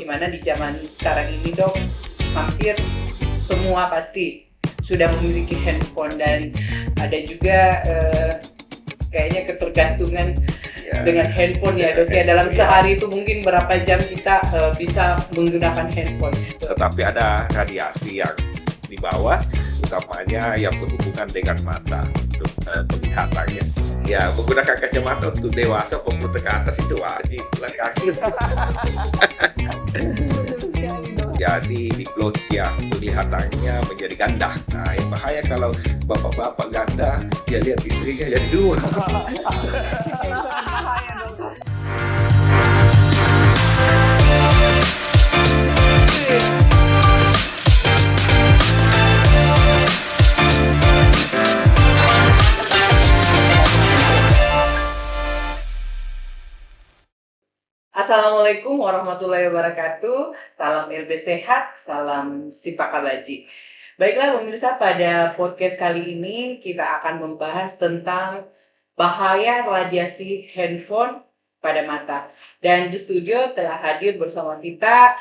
Dimana di zaman sekarang ini dok, hampir semua pasti sudah memiliki handphone dan ada juga kayaknya ketergantungan dengan handphone ya dok ya. Dalam sehari itu mungkin berapa jam kita bisa menggunakan handphone. Tetapi ada radiasi yang di bawah, utamanya yang berhubungan dengan mata untuk penglihatannya. Ya, menggunakan kacamata untuk dewasa pemuda ke atas itu wajib laki-laki. Jadi diplot ya, penglihatannya menjadi ganda. Nah, yang bahaya kalau bapak-bapak ganda, dia lihat istrinya jadi dua. Assalamualaikum warahmatullahi wabarakatuh. Salam LB sehat, salam Sipak Kabaji. Baiklah pemirsa, pada podcast kali ini kita akan membahas tentang bahaya radiasi handphone pada mata. Dan di studio telah hadir bersama kita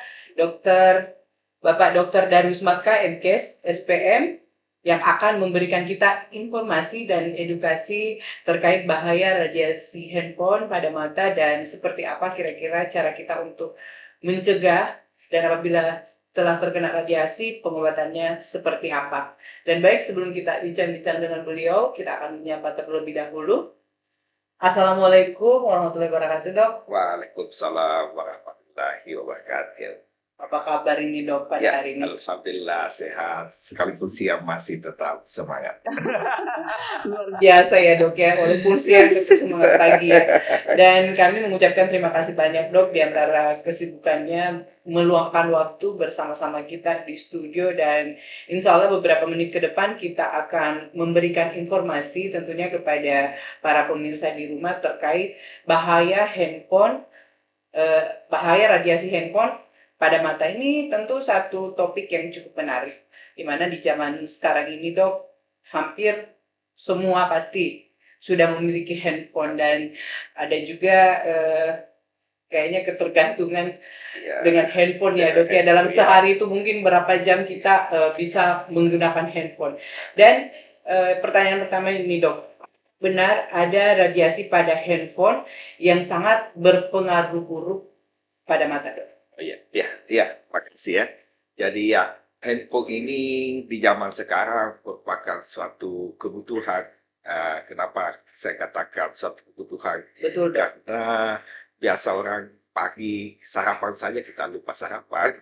Bapak Dr. Darwis Matka, MKes, SPM, yang akan memberikan kita informasi dan edukasi terkait bahaya radiasi handphone pada mata dan seperti apa kira-kira cara kita untuk mencegah, dan apabila telah terkena radiasi pengobatannya seperti apa. Dan baik, sebelum kita bincang-bincang dengan beliau, kita akan menyapa terlebih dahulu. Assalamualaikum warahmatullahi wabarakatuh dok. Waalaikumsalam warahmatullahi wabarakatuh. Apa kabar ini dok pada hari ini? Alhamdulillah sehat, sekalipun siang masih tetap semangat. Luar biasa ya dok ya, walaupun siang tetap semangat pagi ya. Dan kami mengucapkan terima kasih banyak dok di antara kesibukannya meluangkan waktu bersama-sama kita di studio, dan insya Allah beberapa menit ke depan kita akan memberikan informasi tentunya kepada para pemirsa di rumah terkait bahaya radiasi handphone pada mata. Ini tentu satu topik yang cukup menarik, di mana di zaman sekarang ini dok, hampir semua pasti sudah memiliki handphone dan ada juga kayaknya ketergantungan dengan handphone ya dok ya. Dalam sehari itu mungkin berapa jam kita bisa menggunakan handphone. Dan pertanyaan pertama ini dok, benar ada radiasi pada handphone yang sangat berpengaruh buruk pada mata dok? Makasih ya. Jadi ya, handphone ini di zaman sekarang merupakan suatu kebutuhan. Kenapa saya katakan suatu kebutuhan? Betul dok. Karena biasa orang pagi sarapan saja kita lupa sarapan,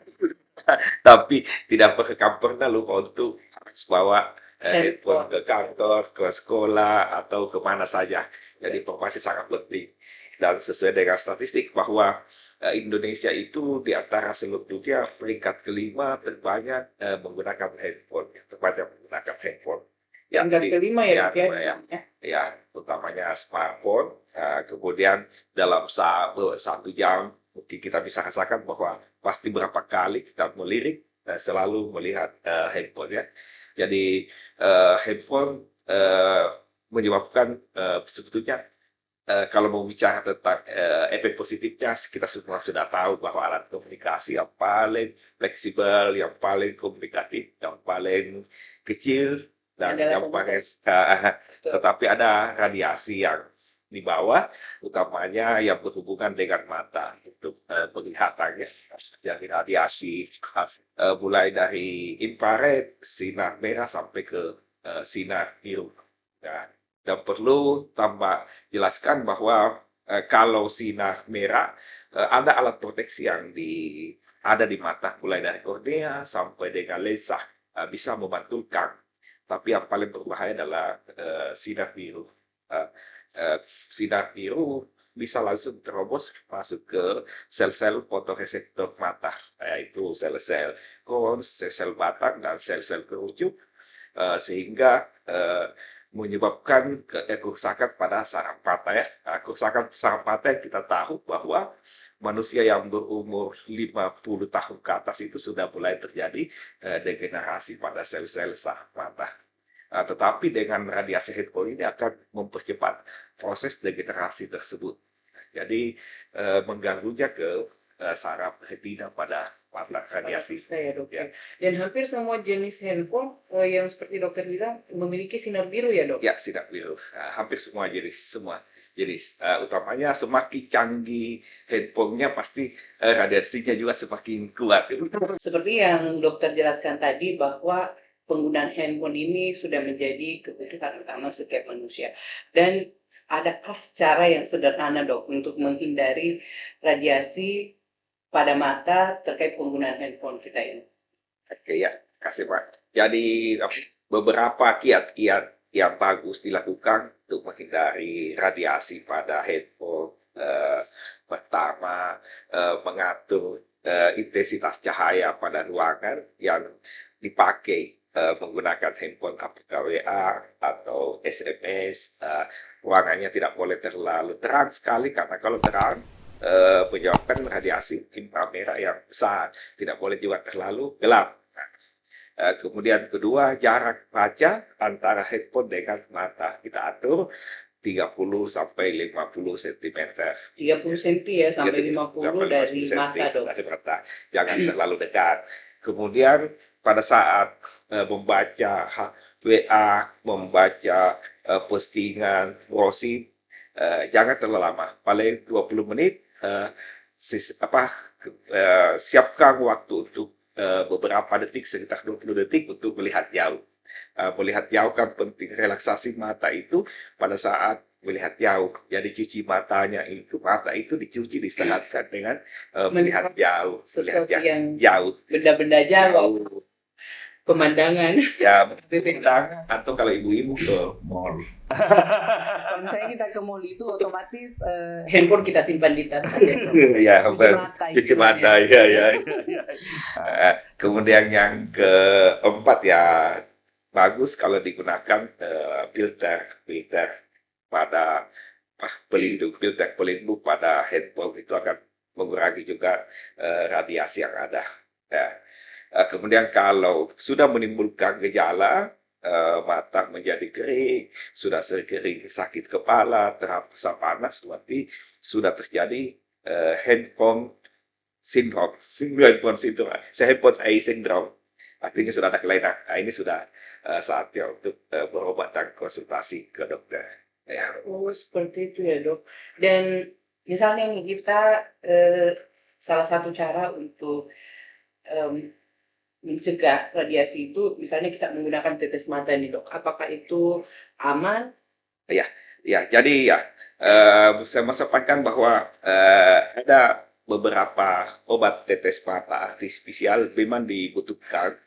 tapi tidak pernah lupa untuk harus bawa handphone ke kantor, ke sekolah, atau kemana saja. Jadi informasi sangat penting. Dan sesuai dengan statistik bahwa Indonesia itu di antara seluruh dunia peringkat kelima terbanyak menggunakan handphone, Peringkat kelima ya dok ya? Ya, utamanya smartphone. Kemudian dalam satu jam mungkin kita bisa rasakan bahwa pasti berapa kali kita melirik selalu melihat handphone ya. Jadi handphone menyebabkan sebetulnya kalau mau bicara tentang efek positifnya, kita semua sudah tahu bahwa alat komunikasi yang paling fleksibel, yang paling komunikatif, yang paling kecil, dan yang paling tetapi ada radiasi yang di bawah, utamanya yang berhubungan dengan mata untuk penglihatannya. Jadi radiasi mulai dari infrared, sinar merah sampai ke sinar biru. Dan perlu tambah jelaskan bahwa kalau sinar merah ada alat proteksi yang ada di mata, mulai dari kornea sampai dengan lensa, bisa memantulkan. Tapi yang paling berbahaya adalah sinar biru. Sinar biru bisa langsung terobos masuk ke sel-sel fotoreseptor mata, yaitu sel-sel kons, sel-sel batang, dan sel-sel kerucut, sehingga menyebabkan kerusakan pada saraf mata ya. Kerusakan saraf mata yang kita tahu bahwa manusia yang berumur 50 tahun ke atas itu sudah mulai terjadi degenerasi pada sel-sel saraf mata. Tetapi dengan radiasi handphone ini akan mempercepat proses degenerasi tersebut. Jadi mengganggunya ke saraf retina pada mata radiasi. Ya, dok. Ya. Dan hampir semua jenis handphone yang seperti dokter bilang memiliki sinar biru ya, dok? Ya, sinar biru. Hampir semua jenis. Utamanya semakin canggih handphonenya pasti radiasinya juga semakin kuat. Seperti yang dokter jelaskan tadi bahwa penggunaan handphone ini sudah menjadi kebutuhan utama setiap manusia. Dan adakah cara yang sederhana, dok, untuk menghindari radiasi pada mata terkait penggunaan handphone kita ini? Oke ya, kasih Pak. Jadi beberapa kiat-kiat yang bagus dilakukan untuk menghindari radiasi pada handphone. Pertama, mengatur intensitas cahaya pada ruangan yang dipakai menggunakan handphone, apakah WA atau SMS. Ruangannya tidak boleh terlalu terang sekali karena kalau terang menyebabkan radiasi inframerah yang besar. Tidak boleh juga terlalu gelap. Kemudian kedua, jarak baca antara handphone dengan mata kita atur 30 sampai 50 cm. 30 cm ya sampai 50 dari mata, dok. Dari mata. Jangan terlalu dekat. Kemudian pada saat membaca WA, membaca postingan, browsing, jangan terlalu lama. Paling 20 menit. Siapkan waktu untuk beberapa detik, sekitar 20 detik untuk melihat jauh. Melihat jauh kan penting, relaksasi mata itu pada saat melihat jauh. Jadi cuci mata itu dicuci, diistirahatkan dengan melihat jauh. Sesuatu yang jauh. Benda-benda jauh. Pemandangan. Ya, pemandangan. Atau kalau ibu-ibu ke mall. Kalau misalnya kita ke mall itu otomatis handphone kita simpan di tas. Ya, cuci mata. Ya. Kemudian yang keempat ya, bagus kalau digunakan filter pada filter pelindung pada handphone, itu akan mengurangi juga radiasi yang ada. Ya. Kemudian kalau sudah menimbulkan gejala, mata menjadi kering, sudah sering sakit kepala, terasa panas, berarti sudah terjadi handphone syndrome, handphone eye syndrome. Artinya sudah ada kelainan. Ini sudah saatnya untuk berobat dan konsultasi ke dokter. Ya. Oh, seperti itu ya, dok. Dan misalnya nih kita salah satu cara untuk mencegah radiasi itu, misalnya kita menggunakan tetes mata nih, dok. Apakah itu aman? Ya, jadi ya, saya mau sampaikan bahwa ada beberapa obat tetes mata artifisial memang dibutuhkan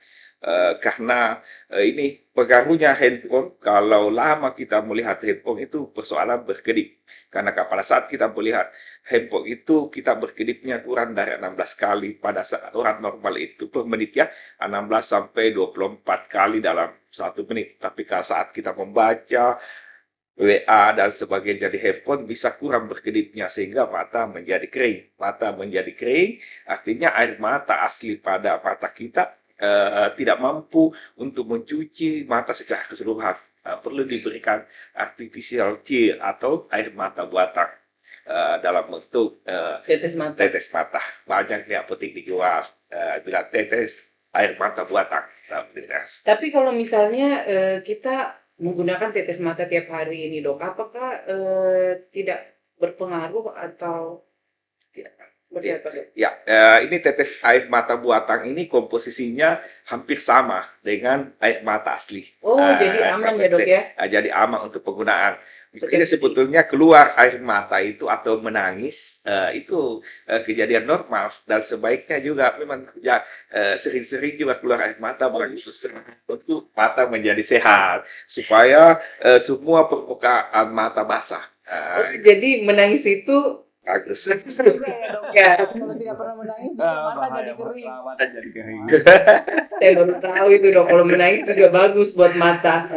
karena ini pengaruhnya handphone. Kalau lama kita melihat handphone itu persoalan berkedip. Karena pada saat kita melihat handphone itu kita berkedipnya kurang dari 16 kali. Pada saat orang normal itu per menit ya 16 sampai 24 kali dalam 1 menit. Tapi kalau saat kita membaca WA dan sebagainya di handphone bisa kurang berkedipnya sehingga mata menjadi kering. Mata menjadi kering artinya air mata asli pada mata kita tidak mampu untuk mencuci mata secara keseluruhan. Perlu diberikan artificial tear atau air mata buatan dalam bentuk Tetes mata. Banyak di apotek dijual bila tetes air mata buatan. Tapi kalau misalnya kita menggunakan tetes mata tiap hari ini, dok, apakah tidak berpengaruh atau tidak? Ya, ini tetes air mata buatan ini komposisinya hampir sama dengan air mata asli. Oh, jadi aman ya, dok ya? Jadi aman untuk penggunaan. Jadi sebetulnya keluar air mata itu atau menangis itu kejadian normal dan sebaiknya juga memang ya sering-sering juga keluar air mata untuk mata menjadi sehat supaya semua permukaan mata basah. Jadi menangis itu bagus. Ya, kalau tidak pernah menangis juga mata jadi kering. Saya baru tahu itu, dok. Kalau menangis juga bagus buat mata.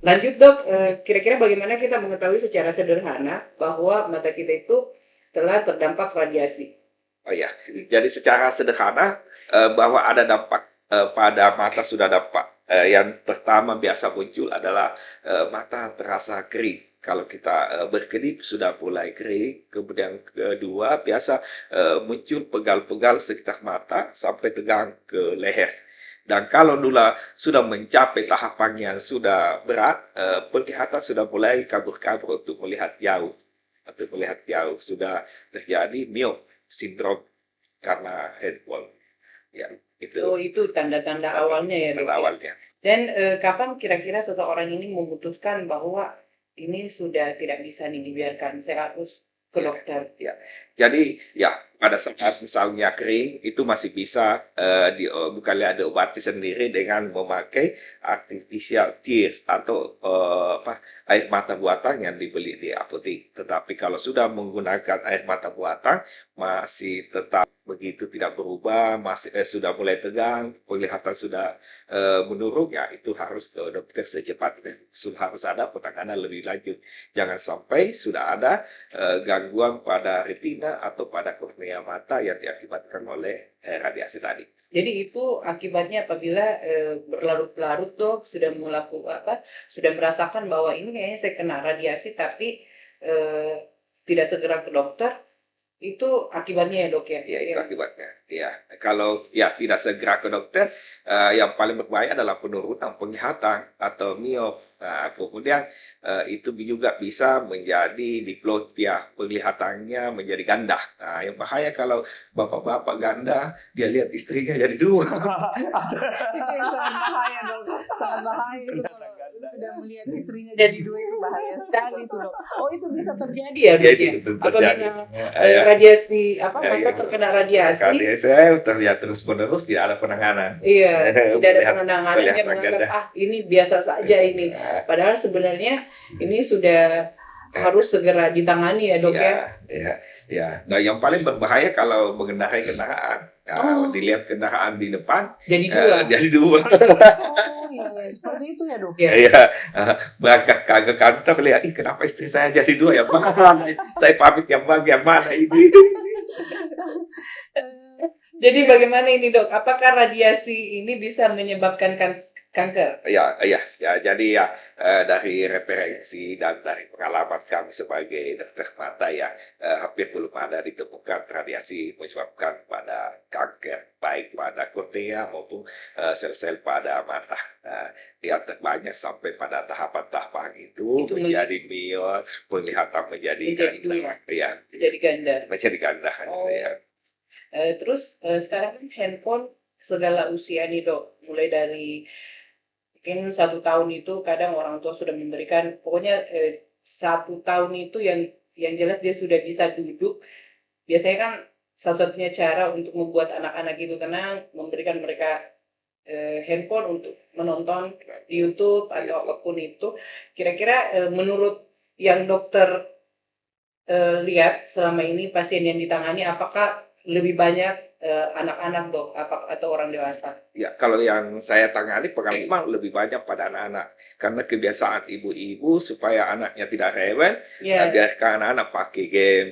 Lanjut, dok. Kira-kira bagaimana kita mengetahui secara sederhana bahwa mata kita itu telah terdampak radiasi? Oh ya, jadi secara sederhana bahwa ada dampak pada mata sudah dampak. Yang pertama biasa muncul adalah mata terasa kering. kalau kita berkedip sudah mulai kering. Kemudian kedua biasa muncul pegal-pegal sekitar mata sampai tegang ke leher. Dan kalau sudah mencapai tahapan yang sudah berat, penglihatan sudah mulai kabur-kabur untuk melihat jauh. Untuk melihat jauh sudah terjadi myope sindrom karena handphone. Ya, Oh, itu itu tanda-tanda awalnya ya, Dok, pada ya? awalnya. Dan kapan kira-kira seseorang ini memutuskan bahwa ini sudah tidak bisa nih dibiarkan, saya harus ke Ya, dokter? ya. Jadi ya pada saat misalnya kering itu masih bisa bukannya diobati sendiri dengan memakai artificial tears atau air mata buatan yang dibeli di apotek. Tetapi kalau sudah menggunakan air mata buatan masih tetap begitu tidak berubah, masih sudah mulai tegang, penglihatan sudah menurun, ya itu harus ke dokter secepatnya. Sudah harus ada penanganan lebih lanjut. Jangan sampai sudah ada gangguan pada retina atau pada kornea mata yang diakibatkan oleh radiasi tadi. Jadi itu akibatnya apabila berlarut-larut, Dok, sudah merasakan bahwa ini kayaknya saya kena radiasi tapi tidak segera ke dokter, itu akibatnya ya, Dok, ya? Ya, itu akibatnya. Ya, kalau ya tidak segera ke dokter, yang paling berbahaya adalah penurunan penglihatan atau miope. Nah, kemudian itu juga bisa menjadi diplopia, penglihatannya menjadi ganda. Nah, yang bahaya kalau bapak-bapak ganda, dia lihat istrinya jadi dua. Itu yang sangat bahaya, Dok. Sangat bahaya itu kalau sudah melihat istrinya jadi dua, itu bahaya sekali tuh, Dok. Oh, itu bisa terjadi ya, Ya, Dok, Dok, Jadi ya? itu terjadi. Apabila Ya, radiasi ya, mata ya. terkena radiasi, Saya terlihat terus-menerus tidak ada penanganan. iya, tidak ada Melihat penanganan, dia kelihatan menganggap ganda. ini biasa saja ini. Padahal sebenarnya ini sudah harus segera ditangani ya, Dok, ya? Ya, ya. Nah, yang paling berbahaya kalau mengendarai kendaraan. Nah, Oh, dilihat kendaraan di depan, jadi dua. jadi dua. Oh, iya, seperti itu ya, Dok. Ya. Iya, berangkat ke kantor lihat, ih kenapa istri saya jadi dua ya? Mana? Saya pamit yang bagian mana ini? Jadi bagaimana ini, Dok? Apakah radiasi ini bisa menyebabkan kanker? Ya, ya, ya. Jadi ya dari referensi dan dari pengalaman kami sebagai dokter mata ya hampir belum ada ditemukan radiasi menyebabkan pada kanker baik pada kornea maupun sel-sel pada mata. Yang terbanyak sampai pada tahapan-tahapan itu Itu menjadi miope, penglihatan menjadi menjadi ganda. dua, Ya, menjadi ganda. menjadi ganda. Oh. Ya. Terus sekarang kan handphone segala usia nih, Dok. Mulai dari mungkin 1 tahun itu kadang orang tua sudah memberikan, pokoknya 1 tahun itu yang jelas dia sudah bisa duduk. Biasanya kan salah satunya cara untuk membuat anak-anak itu tenang, memberikan mereka handphone untuk menonton di YouTube atau apapun itu. Kira-kira menurut yang dokter lihat selama ini pasien yang ditangani, apakah lebih banyak anak-anak, Dok, atau orang dewasa? Ya, kalau yang saya tangani pengalaman lebih banyak pada anak-anak. Karena kebiasaan ibu-ibu supaya anaknya tidak rewel, Ya, biarkan anak-anak pakai game.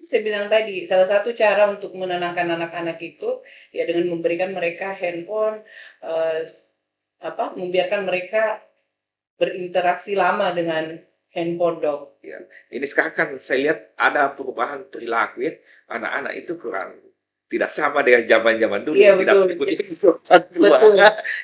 saya bilang tadi, salah satu cara untuk menenangkan anak-anak itu ya dengan memberikan mereka handphone, eh, membiarkan mereka berinteraksi lama dengan handphone, Dok. Ya. Ini sekarang kan saya lihat ada perubahan perilaku ya. Anak-anak itu kurang tidak sama dengan zaman-zaman dulu. Iya, Tidak betul. mengikuti Betul.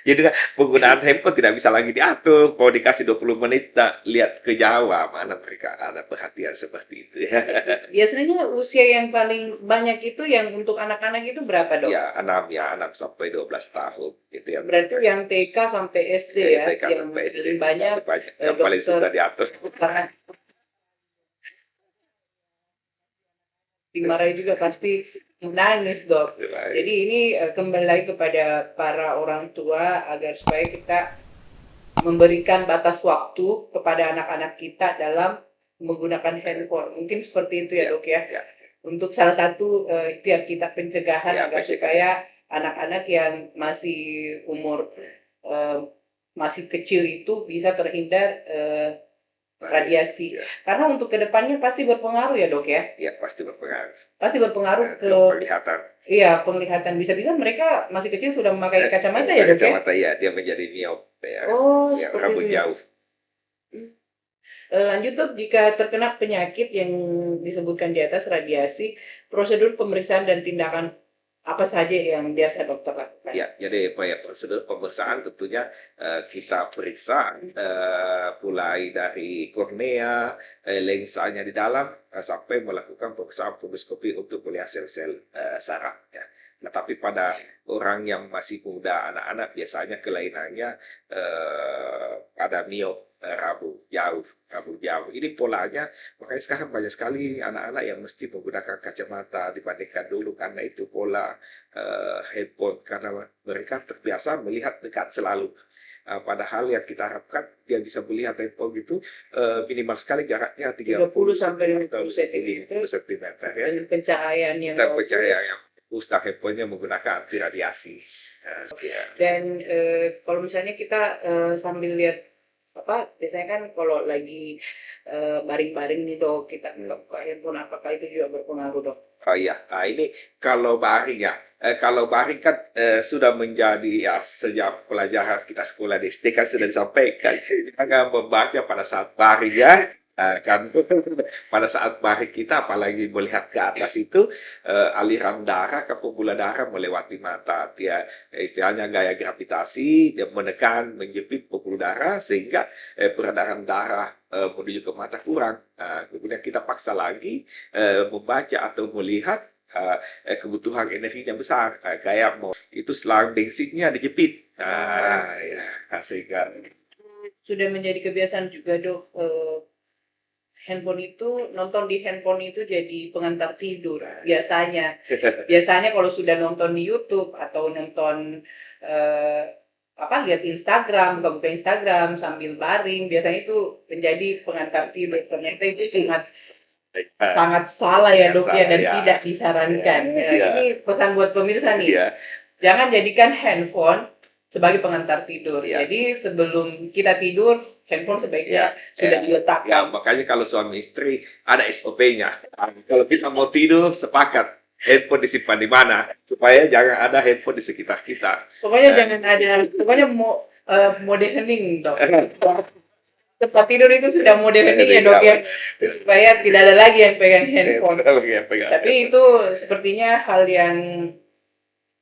Jadi penggunaan handphone tidak bisa lagi diatur. Mau dikasih 20 menit, tak lihat ke jauh, mana mereka ada perhatian seperti itu ya. Biasanya usia yang paling banyak itu yang untuk anak-anak itu berapa, Dok? Ya, 6 sampai 12 tahun gitu ya. Berarti yang TK sampai SD ya, TK yang sampai SD. paling banyak Yang paling dokter suka diatur. dimarahi juga pasti menangis, Dok. Jadi ini kembali lagi kepada para orang tua agar supaya kita memberikan batas waktu kepada anak-anak kita dalam menggunakan handphone. Mungkin seperti itu ya, Dok, ya. Ya. Untuk salah satu ikhtiar kita pencegahan Ya, agar pencegahan. supaya anak-anak yang masih umur masih kecil itu bisa terhindar radiasi. Ya. Karena untuk kedepannya pasti berpengaruh ya, Dok, ya. Ya, pasti berpengaruh. Pasti berpengaruh ke penglihatan. iya, penglihatan. Bisa-bisa mereka masih kecil sudah memakai kacamata ya, Dok, ya. Kacamata ya, dia menjadi miope ya. Oh, Ya, seperti rambut itu ya. jauh. Lanjut dok, jika terkena penyakit yang disebutkan di atas radiasi, prosedur pemeriksaan dan tindakan apa saja yang biasa dokter lakukan? Ya, jadi prosedur pemeriksaan tentunya kita periksa mulai dari kornea, lensanya di dalam, sampai melakukan pemeriksaan fluoroskopi untuk melihat sel-sel saraf. Ya. Nah, tapi pada orang yang masih muda, anak-anak biasanya kelainannya pada miop, rabu jauh. Ini polanya, makanya sekarang banyak sekali anak-anak yang mesti menggunakan kacamata dibandingkan dulu karena itu pola handphone karena mereka terbiasa melihat dekat selalu. Padahal yang kita harapkan dia bisa melihat handphone itu minimal sekali jaraknya 30 sampai 50 cm cm ya. dengan pencahayaan yang Kita bagus. percaya yang ustaz handphonenya menggunakan anti radiasi. Ya. Dan kalau misalnya kita sambil lihat apa, biasanya kan kalau lagi baring-baring nih dok, kita buka handphone, apakah itu juga berpengaruh dok? Oh iya, ini kalau baring ya. Kalau baring kan sudah menjadi ya sejak pelajaran kita sekolah di SD kan sudah disampaikan jangan membaca pada saat baring ya. Kan pada saat baring kita apalagi melihat ke atas itu aliran darah ke pembuluh darah melewati mata. Dia istilahnya gaya gravitasi, dia menekan menjepit pembuluh darah sehingga peredaran darah menuju ke mata kurang. Kemudian kita paksa lagi membaca atau melihat kebutuhan energinya besar kayak mau itu selang bensinnya dijepit ya sehingga Sudah menjadi kebiasaan juga dok, handphone itu, nonton di handphone itu jadi pengantar tidur biasanya. Biasanya kalau sudah nonton di YouTube atau nonton eh, apa, lihat Instagram, buka-buka Instagram sambil baring, biasanya itu menjadi pengantar tidur. Ternyata itu sangat salah ya dok ya, dan ya, tidak disarankan. ya, Ini pesan buat pemirsa nih, ya, jangan jadikan handphone sebagai pengantar tidur. Ya. Jadi sebelum kita tidur, handphone sebaiknya sudah ya, diletakkan. makanya kalau suami istri ada SOP-nya. Kalau kita mau tidur sepakat handphone disimpan di mana supaya jangan ada handphone di sekitar kita. Pokoknya jangan ada, pokoknya mode hening dok. Tempat tidur itu sudah mode hening ya dok ya, supaya tidak ada lagi yang pegang handphone. Tapi itu sepertinya hal yang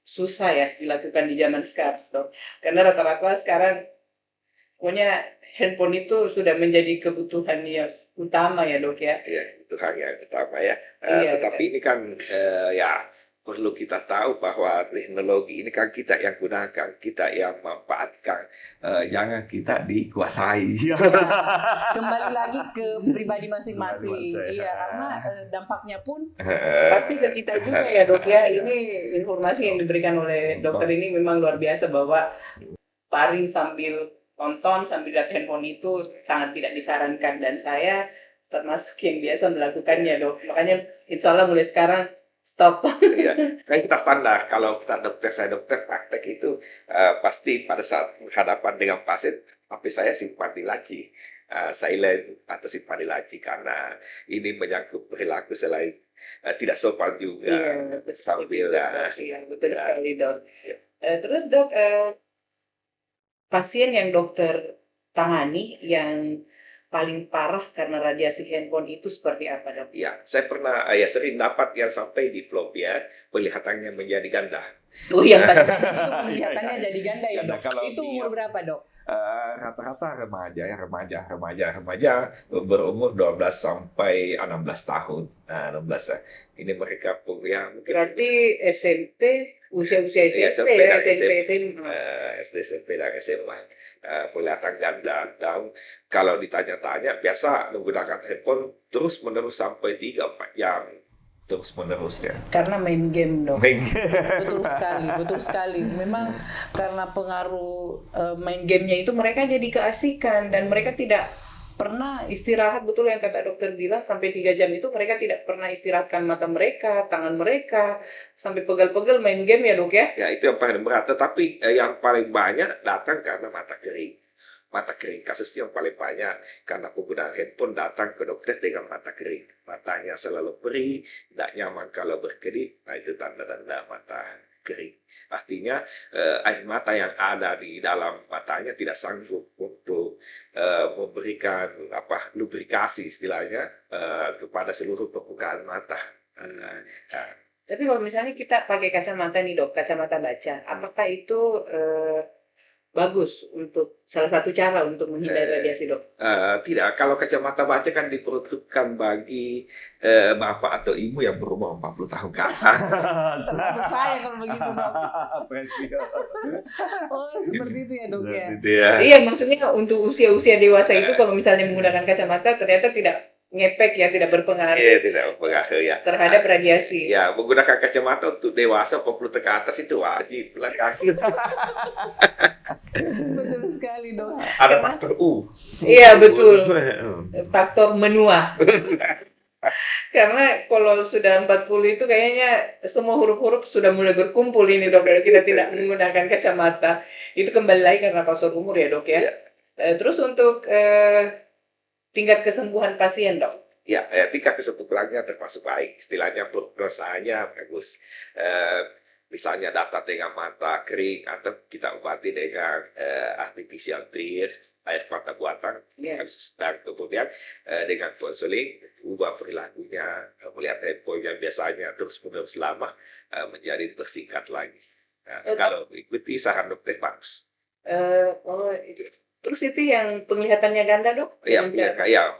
susah ya dilakukan di zaman sekarang dok. Karena rata-rata sekarang pokoknya handphone itu sudah menjadi kebutuhan yang utama ya dok ya. Ya, itu hal yang utama ya. Iya, Tetapi ini kan ya perlu kita tahu bahwa teknologi ini kan kita yang gunakan, kita yang manfaatkan. Jangan kita dikuasai. Kembali lagi ke pribadi masing-masing. Masing-masing. Iya, karena dampaknya pun Pasti ke kita juga ya dok ya. Ini informasi yang diberikan oleh dokter ini memang luar biasa, bahwa baring sambil nonton sambil lihat handphone itu sangat tidak disarankan, dan saya termasuk yang biasa melakukannya dok. Makanya insya Allah mulai sekarang stop. Ya, kan kita standar kalau kita saya dokter praktek itu pasti pada saat berhadapan dengan pasien, tapi saya simpan di laci, silent atau simpan di laci karena ini menyangkut perilaku selain tidak sopan juga. Iya, betul, Sambil betul ya. sekali dok. Ya. Terus dok, pasien yang dokter tangani yang paling parah karena radiasi handphone itu seperti apa dok? Ya, saya pernah sering dapat yang sampai diplopia penglihatannya menjadi ganda. Oh yang paling itu penglihatannya jadi ganda ya Ganda dok. kalau Itu dia- umur berapa dok? Rata-rata remaja berumur 12 sampai 16 tahun. Nah, 16 ya. Ini mereka ya mungkin berarti SMP, usia-usia Iya, SMP ya, SMP, SMA. SD, SMP dan SMA kelihatan ganda. Dan kalau ditanya-tanya biasa menggunakan handphone terus menerus sampai 3-4 jam terus menerus ya. Karena main game dok. Betul sekali. Memang karena pengaruh main gamenya itu mereka jadi keasikan dan mereka tidak pernah istirahat. Betul yang kata dokter bilang, sampai 3 jam itu mereka tidak pernah istirahatkan mata mereka, tangan mereka, sampai pegal-pegal main game ya dok ya. Ya itu yang paling berat. Tetapi yang paling banyak datang karena mata kering. mata kering. Kasus yang paling banyak karena penggunaan handphone datang ke dokter dengan mata kering. Matanya selalu perih, tidak nyaman kalau berkedip. Nah, itu tanda-tanda mata kering. Artinya air mata yang ada di dalam matanya tidak sanggup untuk memberikan lubrikasi istilahnya kepada seluruh permukaan mata. Nah, Tapi kalau misalnya kita pakai kacamata nih dok, kacamata baca, apakah itu bagus untuk salah satu cara untuk menghindari radiasi dok? tidak, kalau kacamata baca kan diperuntukkan bagi bapak atau ibu yang berumur 40 tahun ke atas. Termasuk saya kalau begitu dok. Presio. Oh seperti itu ya dok ya. Gitu ya. Iya maksudnya untuk usia-usia dewasa itu kalau misalnya menggunakan kacamata ternyata tidak ngepek ya, tidak berpengaruh Iya, tidak berpengaruh ya. terhadap radiasi. Ya, menggunakan kacamata untuk dewasa 40 ke atas itu wajib. Betul sekali dok. Ada faktor U. Iya betul. Faktor menua. Karena kalau sudah 40 itu kayaknya semua huruf-huruf sudah mulai berkumpul ini dok, kalau kita tidak menggunakan kacamata. Itu kembali lagi karena faktor umur ya dok ya. Iya. Terus untuk tingkat kesembuhan pasien dok. Ya, tingkat kesembuhannya termasuk baik. Istilahnya prognosanya bagus. Misalnya data dengan mata kering atau kita obati dengan artificial tear, air mata buatan. Ya. Dan kemudian dengan konseling, ubah perilakunya, melihat handphone yang biasanya terus-menerus lama menjadi tersingkat lagi. Kalau ikuti saran dokter bagus. Oh, itu. Terus itu yang penglihatannya ganda dok? Ya,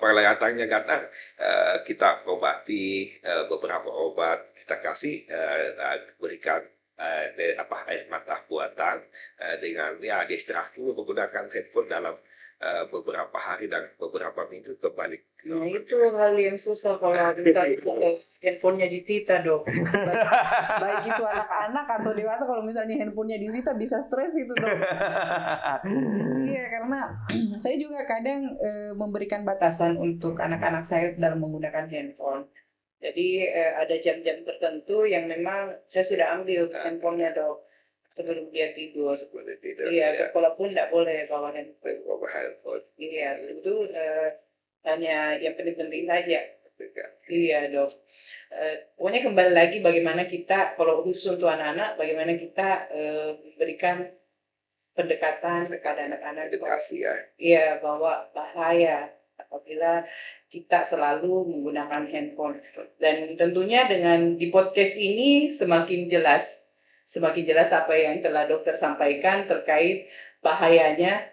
penglihatannya ganda, kita obati beberapa obat, kita kasih berikan air mata buatan dengan diistirahat dulu menggunakan handphone dalam beberapa hari dan beberapa minggu kembali. Nah itu hal yang susah kalau kita handphonenya disita dok. Baik itu anak-anak atau dewasa, kalau misalnya handphonenya disita bisa stres itu dok. Iya karena saya juga kadang memberikan batasan untuk anak-anak saya dalam menggunakan handphone. Jadi ada jam-jam tertentu yang memang saya sudah ambil handphonenya dok sebelum dia tidur. Iya, walaupun tidak boleh bawa handphone. Iya, itu hanya yang penting-penting saja. Iya dok. Pokoknya kembali lagi bagaimana kita, kalau khusus untuk anak-anak, bagaimana kita memberikan pendekatan kepada anak-anak Edukasi ya. Iya, bahwa bahaya apabila kita selalu menggunakan handphone. Dan tentunya dengan di podcast ini semakin jelas apa yang telah dokter sampaikan terkait bahayanya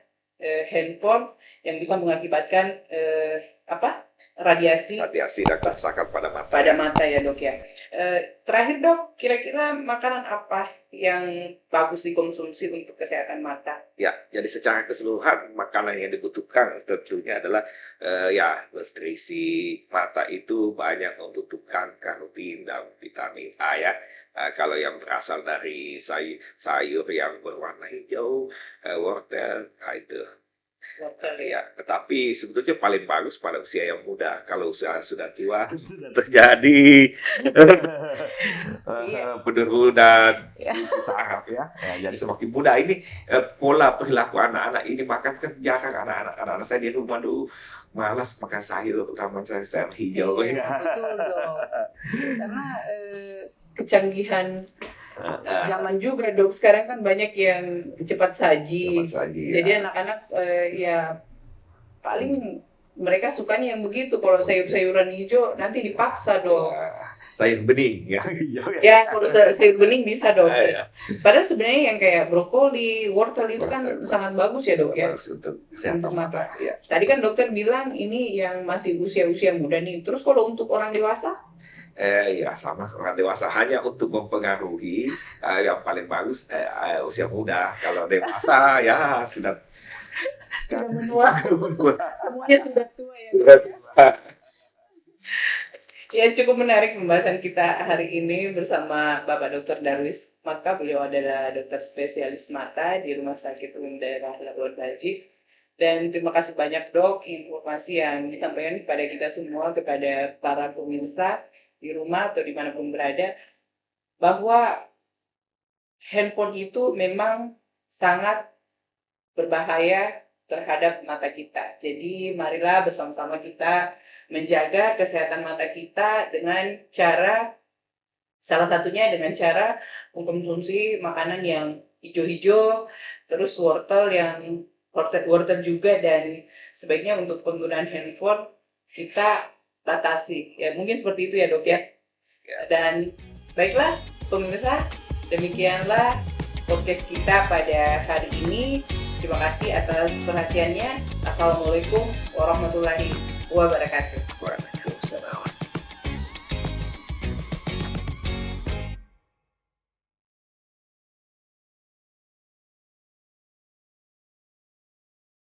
handphone yang bisa mengakibatkan radiasi dan kerusakan pada mata. Pada mata ya dok ya. Terakhir dok, kira-kira makanan apa yang bagus dikonsumsi untuk kesehatan mata? Ya, jadi secara keseluruhan makanan yang dibutuhkan tentunya adalah nutrisi mata itu banyak membutuhkan karotin dan vitamin A ya. Kalau yang berasal dari sayur yang berwarna hijau, wortel, itu. Ya, tetapi sebetulnya paling bagus pada usia yang muda. Kalau usia sudah tua, terjadi penurunan saraf ya. Jadi semakin muda ini pola perilaku anak-anak ini makan kan jarang anak-anak saya di rumah dulu malas makan sayur, terutama sayur hijau. Iya, betul dong. Karena kecanggihan zaman juga dok, sekarang kan banyak yang cepat saji. Jadi anak-anak ya paling mereka sukanya yang begitu. Kalau sayur-sayuran hijau nanti dipaksa dok. Sayur bening ya. Ya kalau sayur bening bisa dok. Padahal sebenarnya yang kayak brokoli, wortel itu kan sangat bagus ya dok ya. Untuk mata. Ya. Tadi kan dokter bilang ini yang masih usia-usia muda nih. Terus kalau untuk orang dewasa? Ya sama, orang dewasa hanya untuk mempengaruhi yang paling bagus usia muda. Kalau dewasa ya sudah menua. Semuanya sudah tua ya. Ya cukup menarik pembahasan kita hari ini bersama Bapak Dr. Darwis Maka. Beliau adalah dokter spesialis mata di Rumah Sakit Umum Daerah Labuan Bajo. Dan terima kasih banyak dok informasi yang disampaikan kepada kita semua, kepada para pemirsa di rumah atau dimanapun berada, bahwa handphone itu memang sangat berbahaya terhadap mata kita. Jadi marilah bersama-sama kita menjaga kesehatan mata kita dengan cara, salah satunya dengan cara mengkonsumsi makanan yang hijau-hijau, terus wortel juga, dan sebaiknya untuk penggunaan handphone kita batasi. Ya mungkin seperti itu ya Dok ya. Dan baiklah pemirsa, demikianlah podcast kita pada hari ini. Terima kasih atas perhatiannya. Assalamualaikum warahmatullahi wabarakatuh.